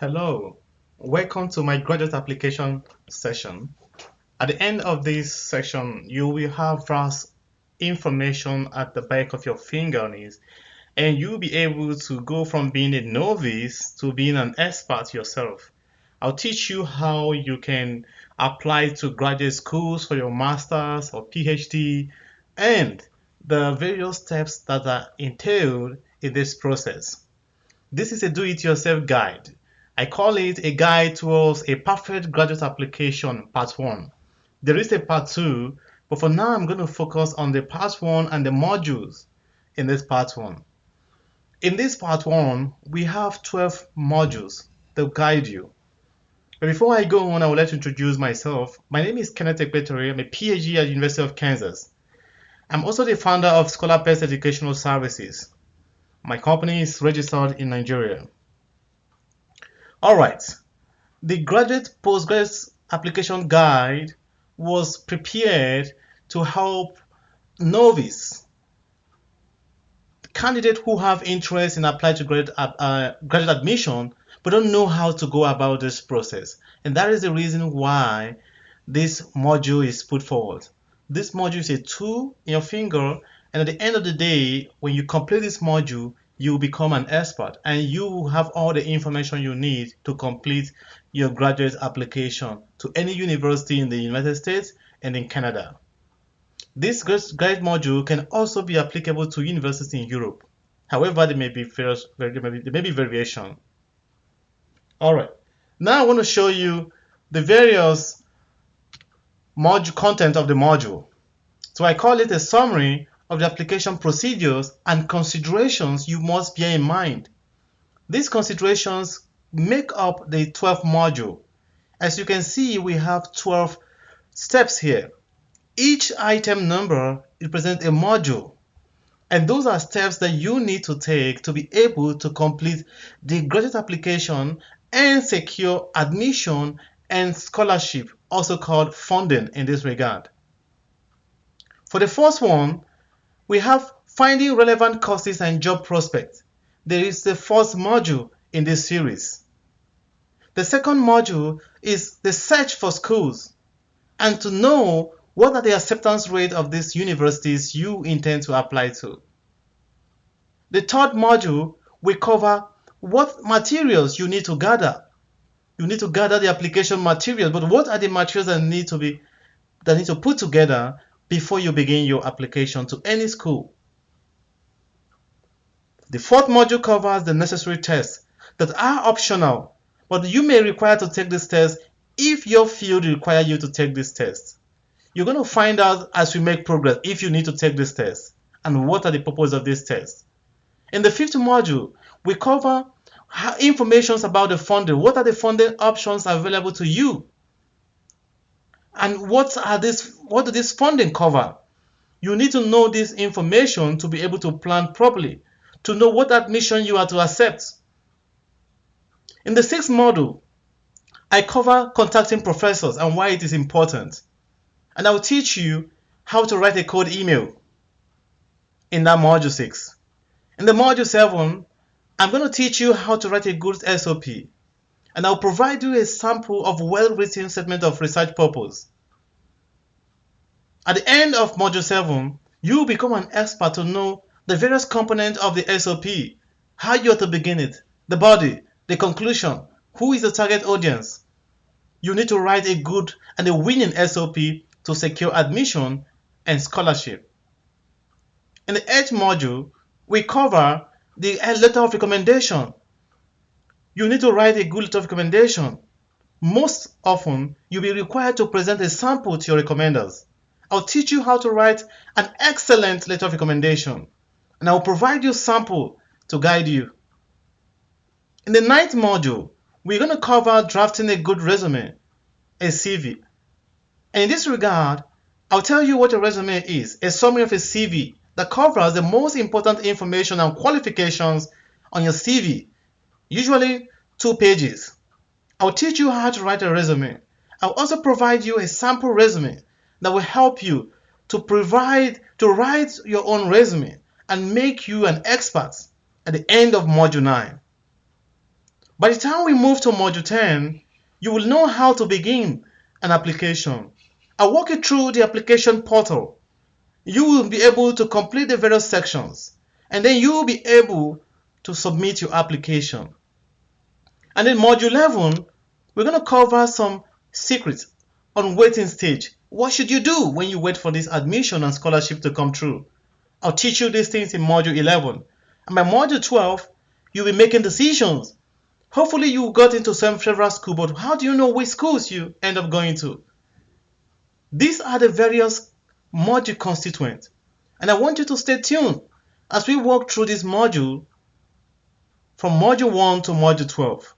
Hello, welcome to my graduate application session. At the end of this session, you will have vast information at the back of your fingernails, and you'll be able to go from being a novice to being an expert yourself. I'll teach you how you can apply to graduate schools for your master's or PhD and the various steps that are entailed in this process. This is a do-it-yourself guide. I call it a guide towards a perfect graduate application, part 1. There is a part 2, but for now I'm going to focus on the part 1 and the modules in this part 1. In this part 1, we have 12 modules that guide you. But before I go on, I would like to introduce myself. My name is Kenneth Ekpetori. I'm a PhD at the University of Kansas. I'm also the founder of Scholar Best Educational Services. My company is registered in Nigeria. All right. The graduate postgraduate application guide was prepared to help novice candidates who have interest in applying to graduate admission but don't know how to go about this process. And that is the reason why this module is put forward. This module is a tool in your finger, and at the end of the day, when you complete this module, you will become an expert and you will have all the information you need to complete your graduate application to any university in the United States and in Canada. This guide module can also be applicable to universities in Europe. However, there may be variation. All right. Now I want to show you the various module content of the module. So I call it a summary of the application procedures and considerations you must bear in mind. These considerations make up the 12th module. As you can see, we have 12 steps here. Each item number represents a module, and those are steps that you need to take to be able to complete the graduate application and secure admission and scholarship, also called funding in this regard. For the first one, we have finding relevant courses and job prospects. There is the first module in this series. The second module is the search for schools and to know what are the acceptance rate of these universities you intend to apply to. The third module will cover what materials you need to gather. You need to gather the application materials, but what are the materials that need to put together before you begin your application to any school? The fourth module covers the necessary tests that are optional, but you may require to take this test if your field requires you to take this test. You're going to find out as we make progress if you need to take this test and what are the purpose of this test. In the fifth module, we cover information about the funding. What are the funding options available to you? And what do this funding cover? You need to know this information to be able to plan properly, to know what admission you are to accept. In the sixth module, I cover contacting professors and why it is important. And I will teach you how to write a cold email in that module 6. In the module 7, I'm going to teach you how to write a good SOP. And I'll provide you a sample of well-written statement of research purpose. At the end of module 7, you will become an expert to know the various components of the SOP, how you are to begin it, the body, the conclusion, who is the target audience. You need to write a good and a winning SOP to secure admission and scholarship. In the 8th module, we cover the letter of recommendation. You need to write a good letter of recommendation. Most often, you'll be required to present a sample to your recommenders. I'll teach you how to write an excellent letter of recommendation, and I'll provide you a sample to guide you. In the 9th module, we're going to cover drafting a good resume, a CV. And in this regard, I'll tell you what a resume is, a summary of a CV that covers the most important information and qualifications on your CV, usually 2 pages. I'll teach you how to write a resume. I'll also provide you a sample resume that will help you to write your own resume and make you an expert at the end of module 9. By the time we move to Module 10, you will know how to begin an application. I'll walk you through the application portal. You will be able to complete the various sections, and then you will be able to submit your application. And in Module 11, we're going to cover some secrets on waiting stage. What should you do when you wait for this admission and scholarship to come through? I'll teach you these things in Module 11. And by Module 12, you'll be making decisions. Hopefully you got into several schools, but how do you know which schools you end up going to? These are the various module constituents. And I want you to stay tuned as we walk through this module from Module 1 to Module 12.